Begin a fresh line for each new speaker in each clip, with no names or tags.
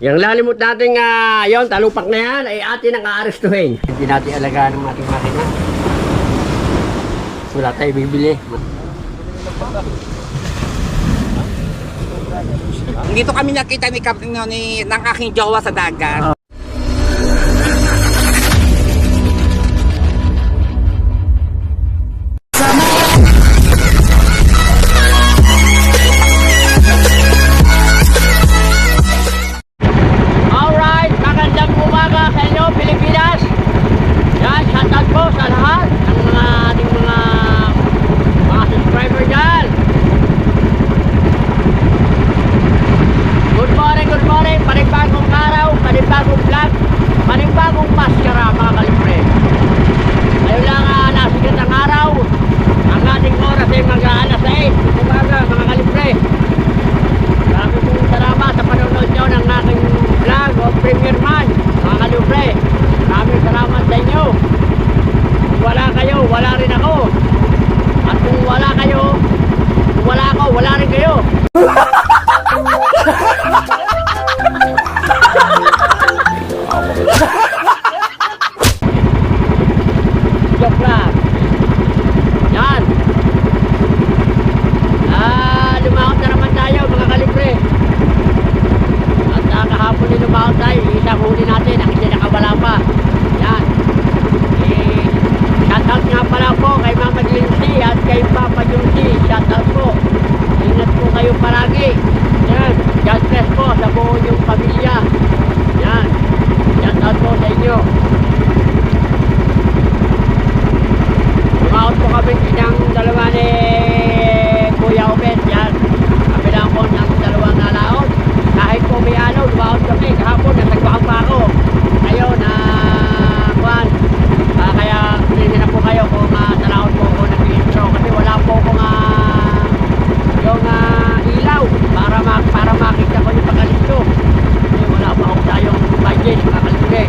Yung lalimot natin yon talupak na yan, ay atin ang aarestuhin. Hindi natin alagaan ng ating makina. Wala tayo bibili.
Dito kami nakita ng aking jowa sa dagat.
Alright, magandang umaga sa inyo, Pilipinas. Yan, shoutout po sa lahat ng mga ating mga subscriber dyan. Good morning, panibagong araw, panibagong vlog, panibagong maskara mga kalipre. Ngayon lang nasigat ang araw, ang ating oras ay mag-aalas 8 umaga mga kalipre. Maraming pong salamat sa panonood nyo ng aking vlog o Premier Man mga kalipre. Maraming salamat sa inyo. Kung wala kayo, wala rin ako. At kung wala kayo, kung wala ako, wala rin kayo. Joke lang. Yan. Lumakot na naman tayo mga kalibre. At kahapon din lumakot tayo. Isang huli natin. Ang isa nakawala pa. Yan. Shoutout nga pala po kay Mama Lindsay at kay Papa Junsi. Shoutout po. Ingat po kayo palagi. Yan. God bless po sa buo yung pamilya. Yan. Shoutout po sa inyo. Lumakot po kami ng dalawa ni Kuya Obet. Yan. Kabilang po ng dalawang nalaot. Kahit po may alaw, lumakot kami. Kahapon, nasagwaan pa ako. Ngayon, kaya hindi na po kayo kung nalaot po ako nag-intro. Kasi wala po akong yung ilaw para makita ko yung pagkalito. Kasi wala pa akong tayong budget, makakalibre.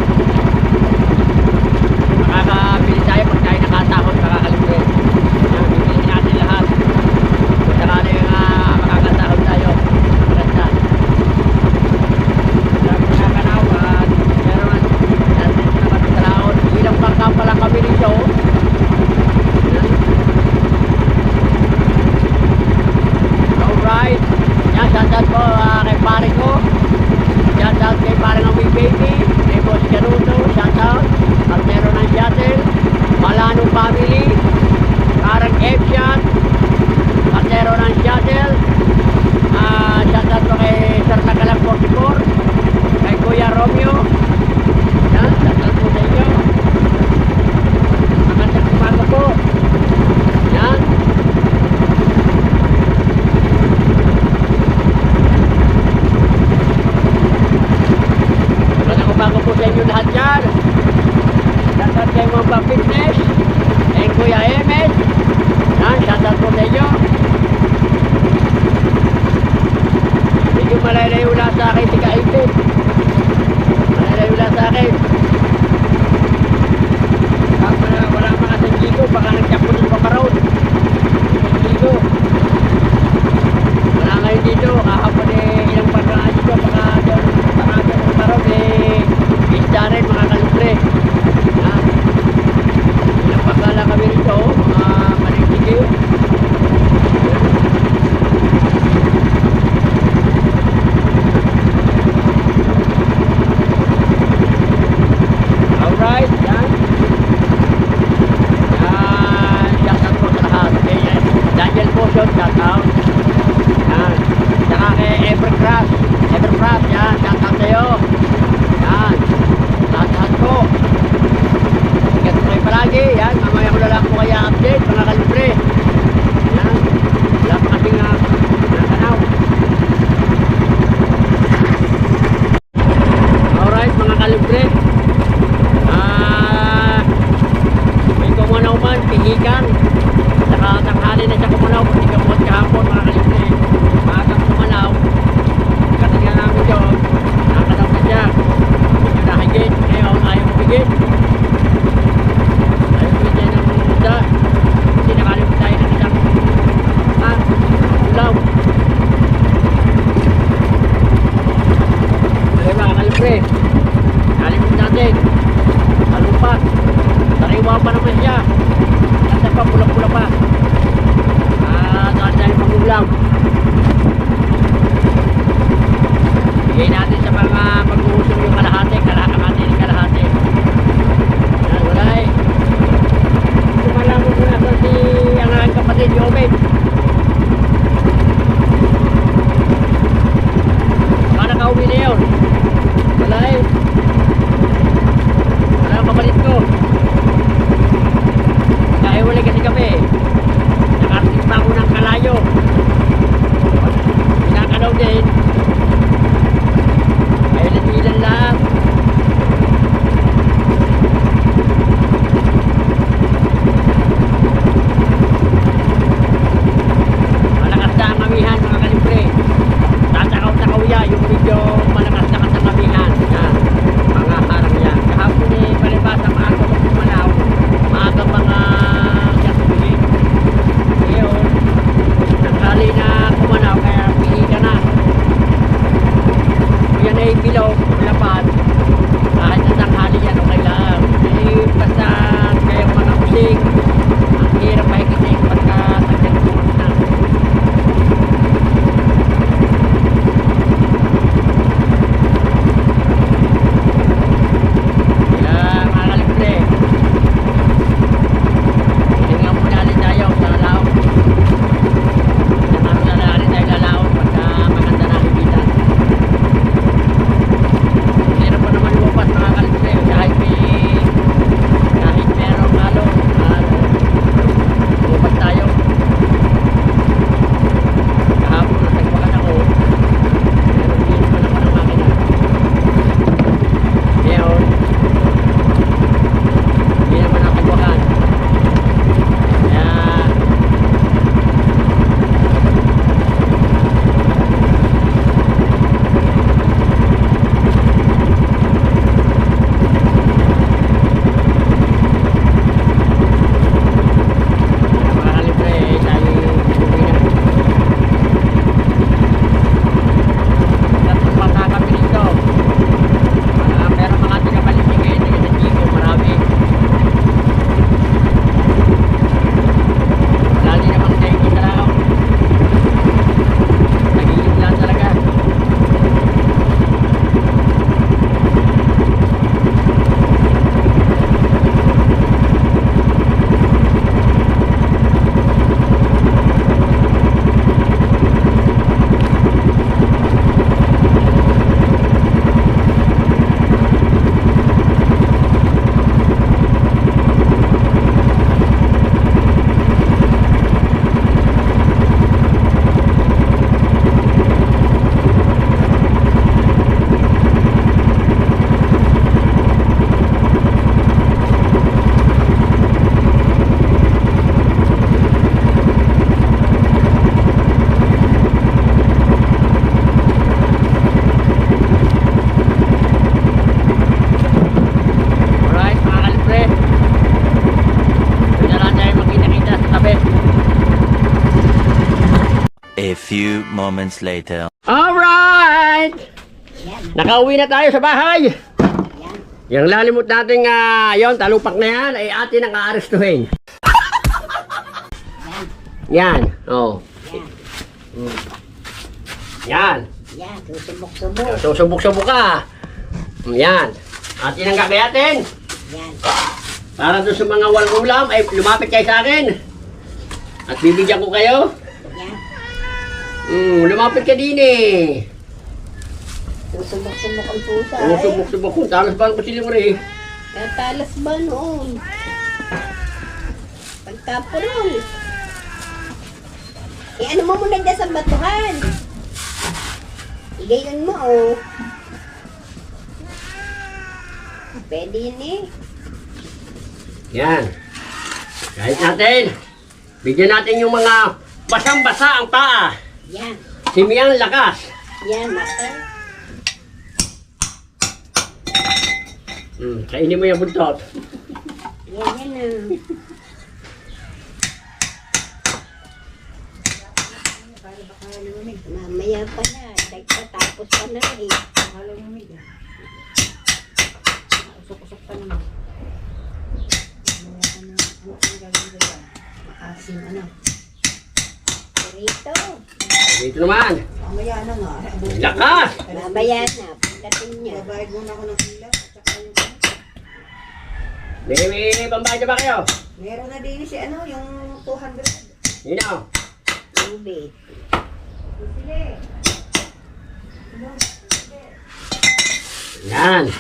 Makakabili tayo pag tayo nakatakot, makakalibre. Bibili natin lahat. Kung sakali yung makakatakot tayo, maganda. Sabi na kanawan, pero natin naman sa laot. Ilang bangka pala kami dito. Alright. Yan, shoutout po kay pare ko. Shoutout kay pare ng Wee Baby. Kay Boss Canuto, shoutout. Partero ng shuttle. Malano family. Parang F-shot. Partero ng shuttle. Shoutout po kay Sir Nakalang 44. Kay Kuya Romeo. Yan, shoutout po sa inyo. Magandang umaga po. Yan. Magandang umaga po sa inyo lahat yan. Shoutout kay Mamba Fitness. Kay Kuya Emet. Yan, shoutout po sa inyo. Medyo malalayo lang sa akin, tiga ipit. Malalayo lang sa akin. Wala mga sanjigo, baka nagkapunin pa karoon. Sanjigo. Wala ngayon dito, kahapon ilang pagkaan dito, baka doon karoon isda rin mga kalibre. Ilang pagkala kami rito, mga maligigil. Alright, yan. Shoutout po sa lahat. Okay, Daniel po, shoutout. Yan. Saka kay Evercraft. Bigay natin sa mga mag-uusap yung kalahati, kalahati. Yan, wala eh. Sumalaman ko na ito si ang aking kapatid, Yobet. Baka nakauwi na yun. Wala eh. Wala ang kapalit ko. Nakahiwalay kasi kami eh. Nakarating pa ako ng kalayo. Pinakalaw din. Ay ilan lang. Malakas na ang amihan mga kalibre. Tatakaw-takaw yan yung medyo malakas na ang amihan. Yan. Mga harang yan. Kahapon eh palibasa maaga kung kumalaw. Maaga mga yasubili. Ngayon, nanghali na kumanaw kaya pili ka na. Yan ay bilog, lapad. Kahit na tanghali yan, okay lang. Eh, basta kayong mga using, ang hirap mahikinig pagka tagyan tumas na. Kaya mga kalibre, tingnan muna ulit tayo sa lalaw. Tingnan muna ulit tayo lalaw pagka maganda na hibitan. Meron pa naman lupas mga kalibre kahit merong halo lupas tayo. Kahapon natagwakan ako pero hindi naman ako ng makina. Ngayon hindi naman natagwakan. Kaya mga kalibre tayo uwi na. Tapos pata kami dito. Pero mga tagabalitig eh, taga sa Chico, marami. Wala din namang daigit na lang. Nagigit lang talaga. Alright mga kalibre. Doon na lang tayo magkita-kita sa tabi.
A few moments later.
Alright! Nakauwi na tayo sa bahay. Yung lalimot nating yon talupak na yan ay atin ang aarestuhin. Yan. Oh. Yan.
Yan, susubok-subok.
Susubok-subok ka. Yan. Atin ang gagayatin.
Yan.
Para doon sa mga walang ulam ay lumapit kayo sa akin. At bibigyan ko kayo.
Yan.
Lumapit ka din eh.
Susubok-subok ang pusa
Susubok-subok ko. Talas ba ang kusilyo mo rin?
Talas ba noon? Pagkapurol. Ano mo muna dyan sa batuhan? Igayon mo, oh. Pwede yun eh.
Yan. Kahit natin. Bigyan natin yung mga basang-basa ang paa.
Yan.
Simiyang lakas.
Yan, mata.
Kainin mo yung buntot.
Yan, yan ah. Mamaya pa na. Tapos pa na eh. Halo mo may yan. Usok-usok pa naman. Ano ang gagawin dyan? Makasim ano. Rito.
Dito naman.
Mamaya na nga.
Lakas!
Mamaya na, pagdating niya.
Babayad muna ako ng pila. At saka yung...
May pambayad na ba kayo?
Meron na din si ano, yung 200.
Yun na.
Tubig.
Sile.
Yan.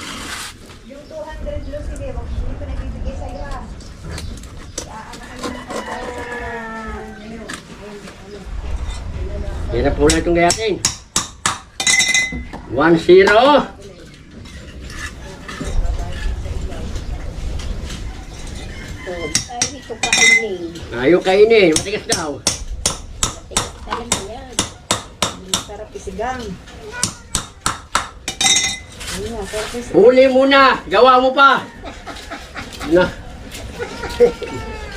Yung 200 lo sile, wag hindi ko nabibigay sa'yo ha.
Yan na po na itong gayatin. 1-0.
Ay, ito kainin.
Ayaw kainin. Matigas daw.
Matigas talaga yan.
Sarap isigang. Ayun nga, sarap isigang.
Huli muna. Gawa mo pa. Na.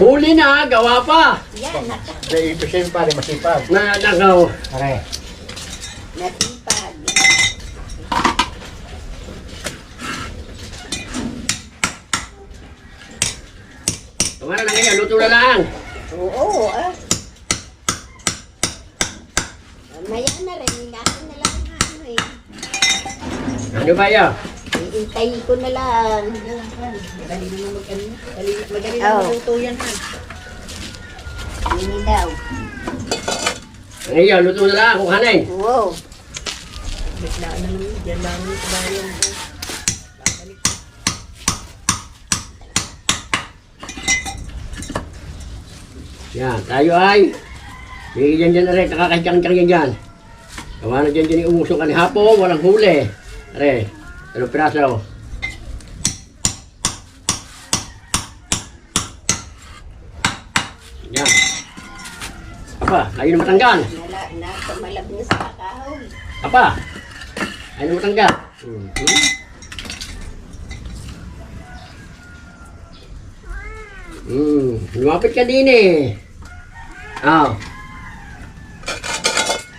Huli na. Gawa pa.
Yan, naka.
Ibig sabihin pare, masipag.
Nagaw.
Pare.
Natipag.
Tumara na ngayon. Luto na lang.
Oo, ah. Mamaya na rin, hingakin na lang ang ano eh.
Ano ba yan?
Iintayin ko na lang.
Madali naman mag-ano. Madali
Oh.
naman maluto yan ha.
Ini daw.
Ngayon, luto na lang. Kung hanay.
Wow.
Biglaan na naman. Diyan lang yung kabayan ko. Babalik.
Yan. Tayo ay. Bigyan dyan na rin. Nakakadyang-dyang yan dyan. Gawa na dyan dyan yung umusok ka ni Hapo. Walang huli. Are. Ano piraso? Yan. Apa, ayaw na matanggal.
Nakamalab na sa kakao.
Apa, ayaw na matanggal. Lumapit ka din eh. Oh.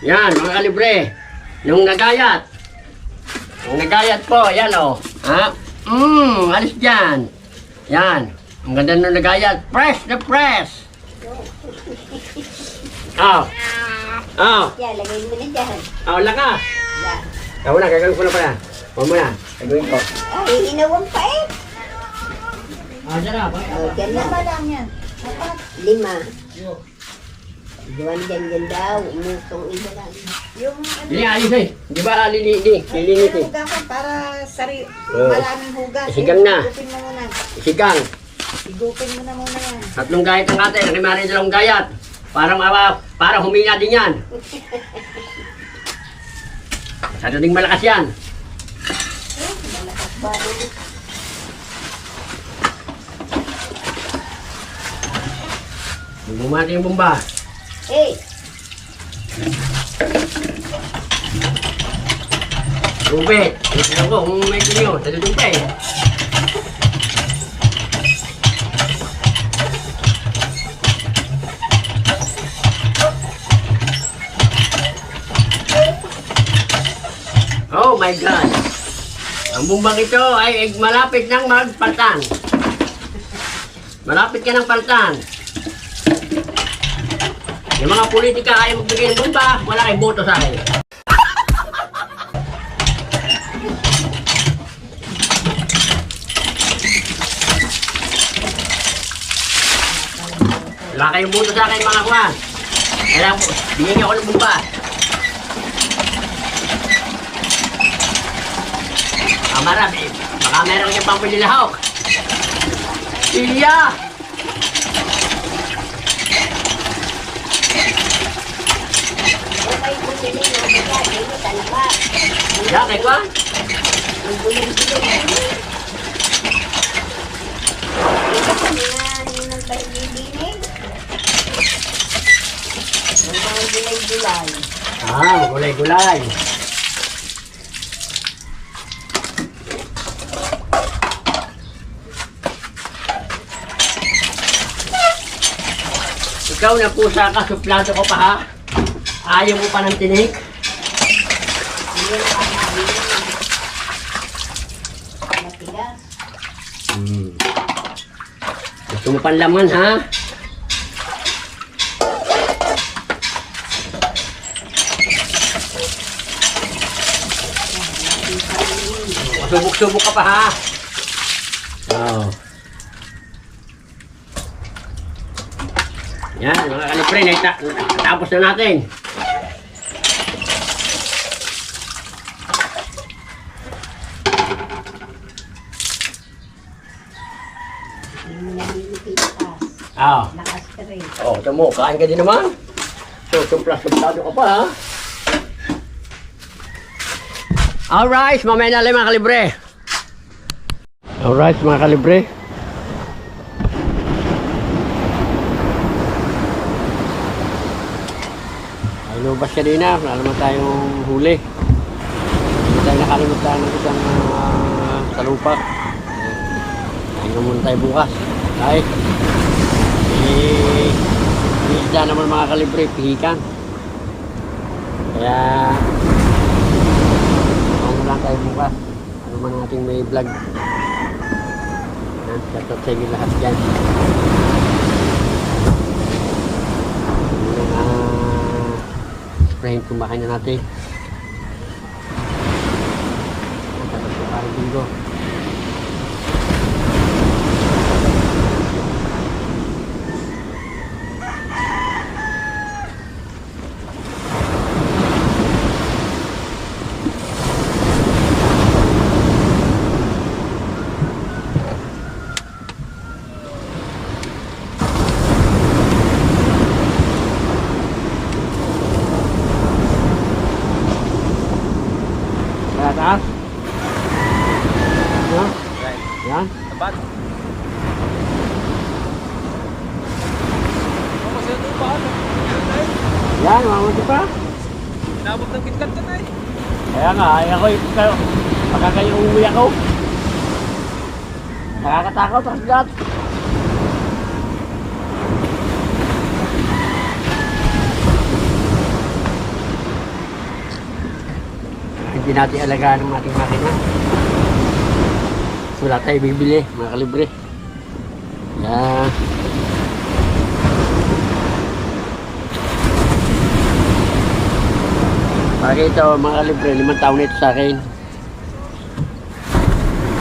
Yan, mga kalibre. Nung nagayat. Nung nagayat po, yan oh. Ha? Alis dyan. Yan. Ang ganda nung nagayat. Press the press. Oh. Oh.
Yan, lagay mo na dyan.
Oh, lakas.
Yan.
Ikaw na, gagawin ko na pala. Huwag mo na. Gagawin ko.
Ay, inawang pa eh.
Ah, dyan na.
O, dyan na.
Lima lang yan.
5. Dyan daw. Umusong isa lang.
Yung ano.
Dili, alis eh. Di ba lilini? Lilinit eh.
Hugasan para
Oh.
maraming hugas.
Isigang na.
Higupin mo muna.
Sigang.
Higupin mo na muna yan.
3 gayat ang ate. Nakimari 2 gayat. Para humina din yan. Sa ding malakas yan.
Malakas ba rin?
Bumati yung bomba.
Hey!
Rubet. Tignan ko kung may tinyo. Sa dudong pa eh. Oh my God! Ang bumbang ito ay malapit ng magpaltan. Malapit ka ng paltan. Yung mga politika ayaw magbigay ng bomba, wala kayong boto sa akin. Wala kayong boto sa akin mga kuwan. Kaya bigyan niyo ako ng bomba. Marami. Baka meron yung pampililahok. Iya!
Okay, bumili na ba? Dito talaga.
Ya, kay Kwan?
Ang buling-buling. Ito pa nga ng pag-ibig. Ang mga gulay-gulay.
Ah, gulay-gulay. Ikaw na pusa ka, suplado ko pa ha? Ayaw mo pa ng tinik?
Matigas.
Gusto mo pang laman ha? Subok-subok ka pa ha. Oo. Yan, mga kalipre, natapos na natin.
Hindi mo nalilipitas.
Oo.
Naka-straight.
Oh, ito mo, kain ka din naman. So, sumplas-sumplado ka pa ha. Alright, mamaya na lang mga kalibre. Alright mga kalibre. Ay, lumabas kanina, wala naman tayong huli. Hindi tayo nakalimutan ng isang salupa. Tingnan muna tayo bukas. Kahit isda naman mga kalibre, pihikan. Kaya lang tayo bukas. Ano man nating may vlog. Shoutout sa inyo lahat dyan. Sprayin kumakain na natin. Shoutout sa parang linggo. Taas. Yan. Yan.
Tapat.
Yan, mamunti pa.
Nabot ng kitkat ka na eh.
Kaya nga, ay ako baka kayo umuwi ako. Nakakatakot ang lahat. Hindi natin alagaan ng ating makina. Wala tayo bibili, mga kalibre. Yan. Bagay ito, mga kalibre, 5 taon ito sa akin.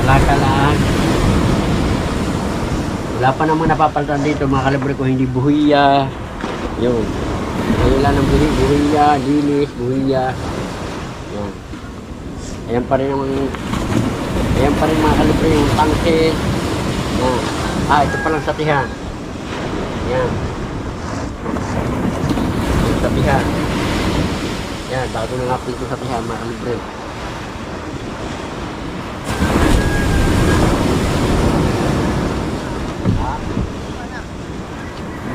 Alaka lang. Wala pa namang napapalitan dito, mga kalibre, kung hindi buhiya. Yun. Wala ng buhiya, linis, buhiya. Yan. Ayan pa rin mga kalibre yung tangke. Yan. Ito pa lang satihan. Yan. Yung satihan. Yan, bago na nga po ito satihan mga kalibre.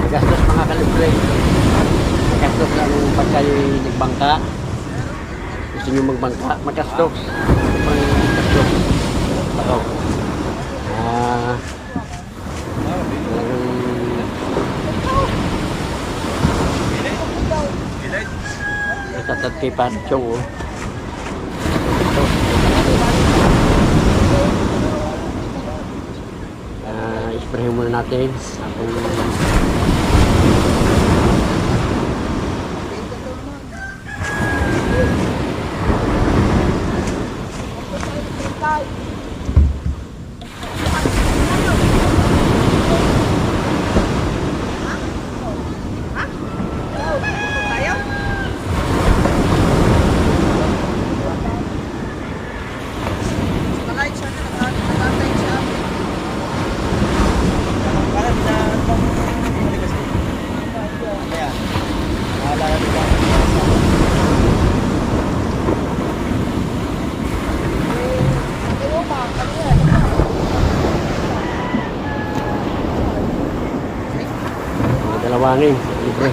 Magastos mga kalibre. Magastos lang pag kayo nagbangka. Gusto nyo magbangka, magastos. Magastos. Ako. Tatat kay Panchong oh. Isprayin muna natin. Dalawangin, libre.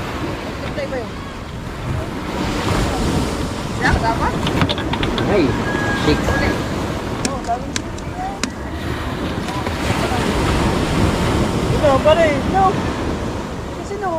Ay, sik.
Ito, pare. No. Kasi no.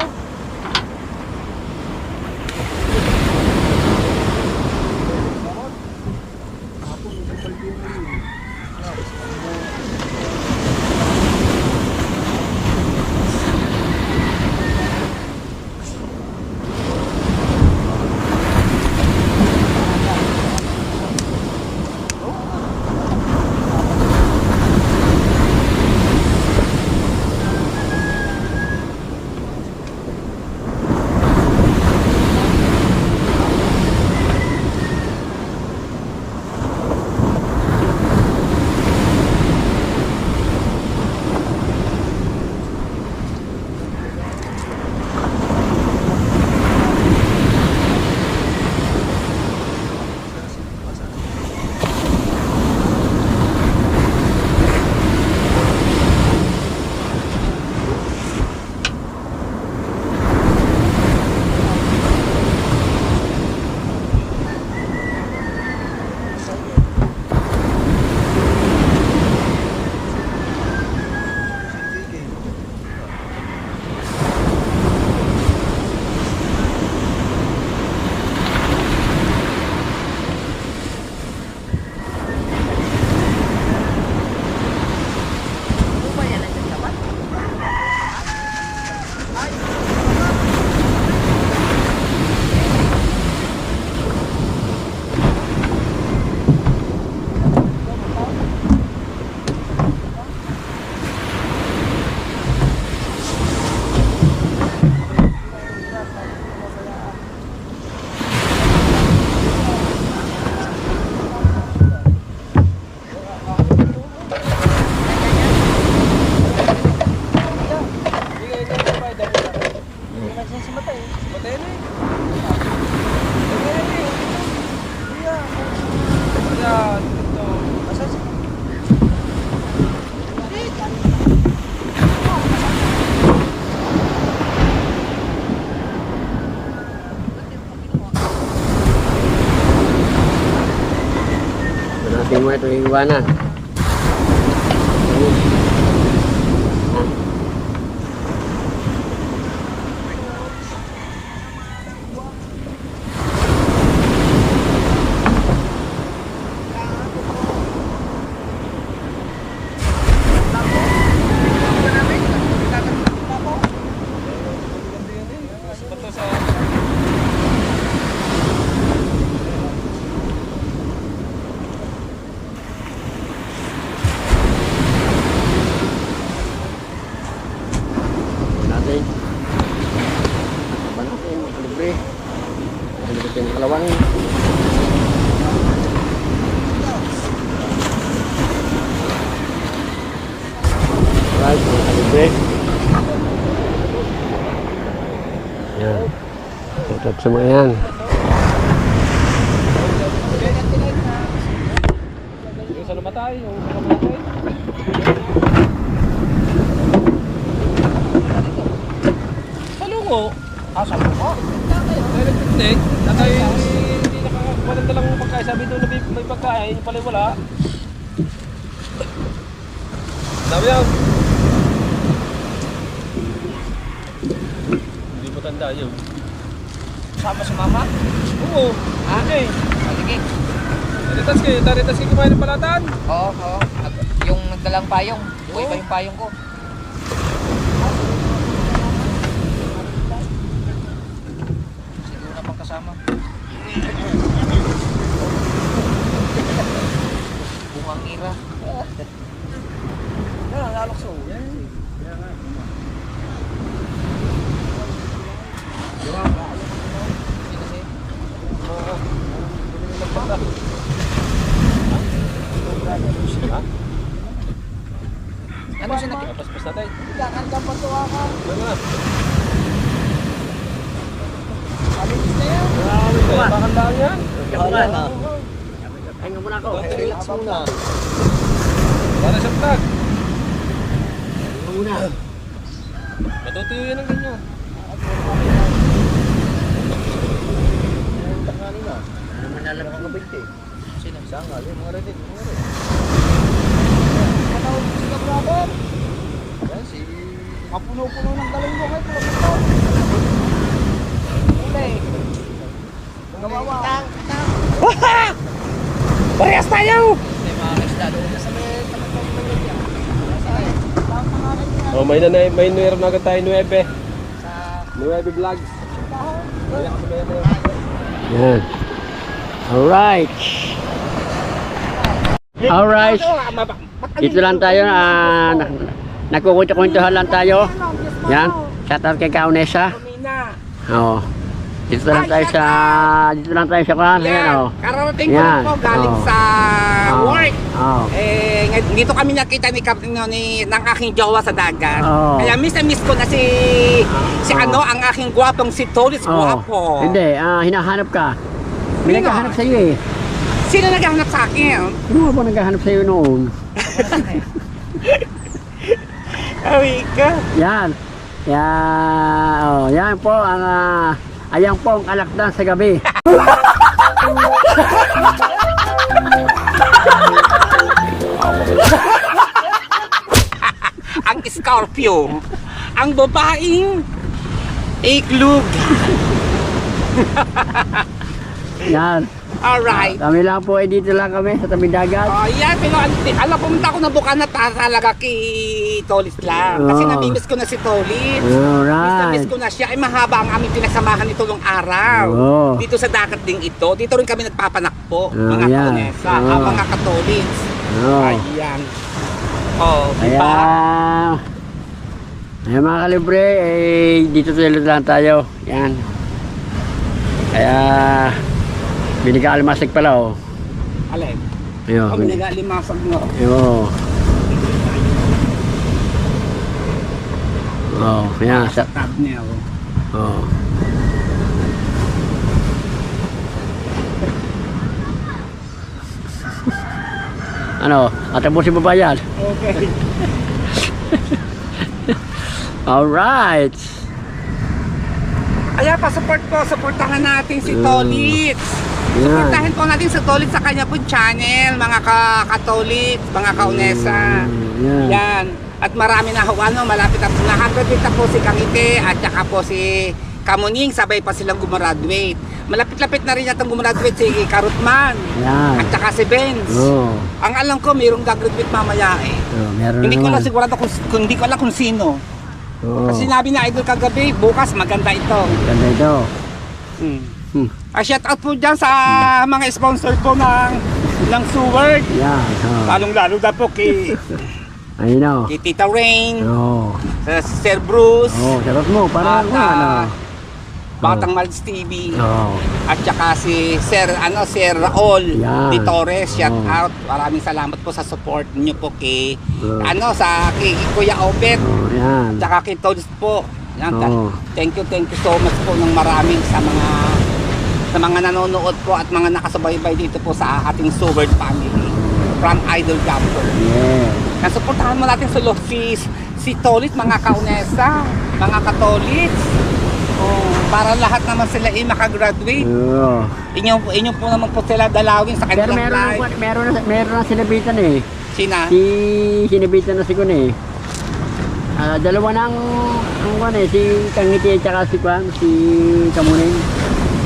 Pwede mo ito iiwanan. Natin. Ba natin, libre. Libre yung kalawang. Right, libre. Yan. Tutok sa mga yan.
Sa namatay, o namatay. Sa lungo. Sa lungo? Hindi. Tatay, hindi nakakakuha lang pagkain. Sabi doon na may pagkain, yung pala wala. Sabi yan. Hindi mo tanda yun.
Sama si mama?
Oo. Okay.
Sige.
Taritas kayo kumain ng palatan.
Oo, oo. Yung nagdalang payong. Buhay pa yung payong ko. Siguro na pang kasama. Bungang ira.
Yan, lalakso. Yan.
Ano siya nag...
Paspas natin.
Kakanda pa to ako.
Ano na?
Alinis na yan.
Bakit lang yan?
Pahinga muna ako.
Relax muna. Para sa vlog.
Muna.
Matutuyo yan ang ganyan.
Ano man alam ang gabit eh.
Sino?
Sangal, yung mga reddit.
Ano sila brother? Yan si... Kapuno-puno ng galinggo kayo. Puno-puno. Uli. Kawawa. Parehas tayo!
May mga isda doon na sa may
Oh, may meron na agad tayo 9. 9 vlogs.
Yan. Alright. Alright. Dito lang tayo. Nagkukwento-kwentuhan lang tayo. Yan. Shout out kay Kaunesa. Oo. Dito lang tayo sa kwan. Yan, oh.
Kararating ko
Yan.
lang po galing
Oh.
sa
Oh.
work.
Oh.
Dito kami nakita ng aking jowa sa dagat.
Oh.
Kaya miss na miss ko na si
Oh.
ang aking gwapong si Tolis gwapo.
Hindi, hinahanap ka. May
Sino?
naghahanap sa iyo eh.
Sino naghahanap sa akin?
Sino ba naghahanap sa iyo noon?
Awi ka.
Yan. Yan. Oh, yan po ang ayan po ang alakdan sa gabi.
Ang Scorpio. Ang babaeng iklog.
Yan.
Alright.
Kami lang po, dito lang kami sa tabi dagat.
Oh, yan, pero alam pumunta ako na Bukana talaga kay Tolis lang. Kasi
Oh.
namimiss ko na si Tolis. Miss
Alright.
ko na siya. Ay, mahaba ang aming pinagsamahan nito nung araw.
Oo.
Dito sa dagat ding ito. Dito rin kami nagpapanakpo. Mga
yan.
Kaunesa.
Oo.
Mga Katolits.
Oh.
Ayan. Oh,
Kaya,
diba?
ayan mga kalibre, dito lang tayo. Yan. Kaya, binigalimasig pala oh.
Alin?
Ayun.
Kami nag-alimasag mo.
Ayun. Oh, yan.
Tab niya.
Oh. Ano? Atapusin mo ba yan?
Okay.
Alright.
Ayan, pa-support po. Supportahan natin si Tolits. Suportahin po natin sa Tolit sa kanya po channel, mga ka-Katolik, mga kaunesa.
Yan.
Yan. At marami na malapit na na-graduate na po si Kangite at saka po si Kamuning, sabay pa silang gumraduate. Malapit-lapit na rin yatang gumraduate si Karutman
Yan.
at saka si Benz.
Oo.
Ang alam ko, mayroong gagraduate mamaya eh.
Meron
Hindi ko
naman.
lang sigurado kung hindi ko alam kung sino.
Oo.
Kasi sinabi na Idol kagabi, bukas maganda ito.
Ganda ito.
Shout out po dyan sa mga sponsor po ng Seward.
Yan.
Lalong-lalo na po kay
Ayun o.
Tita Rain,
Oo.
sa Sir Bruce,
Oo, sarap mo. Parang
At,
ano.
Batang Malds TV,
Oo.
at saka si Sir Raul
Yan.
Di Torres. Shout
Oo.
out. Maraming salamat po sa support niyo po kay
Oo.
kay Kuya Obet,
Oo, yan.
tsaka kay Tods po. Yan,
Oo.
thank you so much po ng maraming sa mga nanonood po at mga nakasubaybay dito po sa ating Seward family from Idol Camper.
Yeah.
Nasuportahan mo natin si Tolit, mga kaunesa, mga Katolits. Oh, para lahat naman sila makagraduate.
Oo.
Inyo po naman po sila dalawin sa
Pero
kanilang life.
meron na sinabitan eh.
Sina?
Sinabitan na si Kun eh. Dalawa na ang Kun eh. Si Kangiti at saka si Kamuning.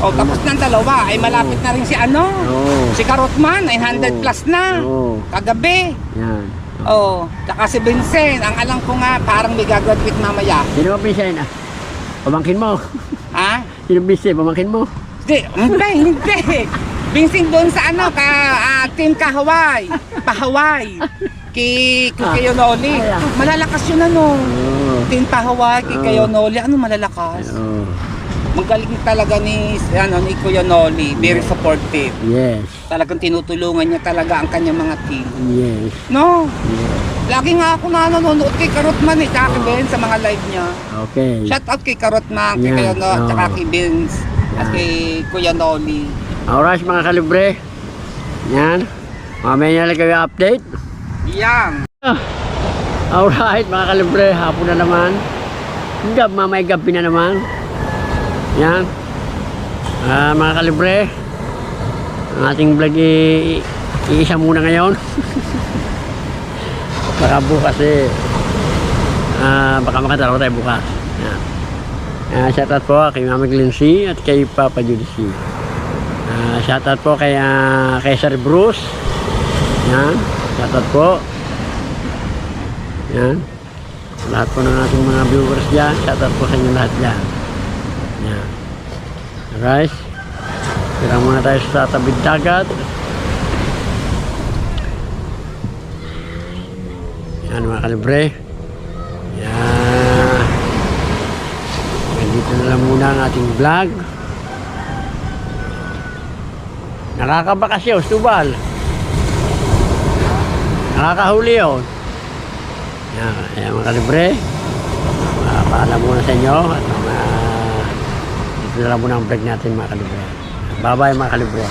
Oh, tapos ng dalawa ay malapit na rin si
Oo.
si Karotman, 900
Oo.
plus na.
Oo.
Kagabi.
Yan.
Oh, tsaka si Vincent, ang alam ko nga parang may gagraduate mamaya.
Sino ba pinsan? Pamangkin mo.
Ha?
Sino pinsan? Pamangkin mo.
Hindi. Vincent doon sa Team Kahaway. Pahaway. Kay Kayonoli. Malalakas yun
Oo.
Team Pahaway, kay Kayonoli. Ano malalakas?
Oo.
Magaling talaga ni Kuya Noli. Very supportive.
Yes.
Talagang tinutulungan niya talaga ang kanyang mga team.
Yes.
No?
Yes.
Lagi nga ako nanonood kay Karotman eh, tsaka kay Ben sa mga live niya.
Okay.
Shout out kay Karotman, kay
Yeah.
Kayonoli, tsaka kay Vince, at
Yeah.
kay Kuya Noli.
Alright mga kalibre. Yan. Mamaya na lang kayo update.
Yan.
Alright mga kalibre. Hapon na naman. Mamaya gabi na naman. Yan. Mga kalibre. Ang ating vlog iisa muna ngayon. Baka bukas baka makataraw tayo bukas. Yan. Shoutout po kay Mama Glency at kay Papa Judici. Shoutout po kay Sir Bruce. Yan. Shoutout po. Yan. Lahat po ng ating mga viewers dyan. Shoutout po sa inyo lahat dyan. Yan. Alright. Tira muna tayo sa tabing dagat. Yan mga kalibre. Yan. Dito na lang muna ang ating vlog. Nakakabakasyon, Tubal. Nakakahuli yun. Yan mga kalibre. Paalam muna sa inyo at dito na lang muna ang vlog natin mga kalibre. Bye bye mga kalibre.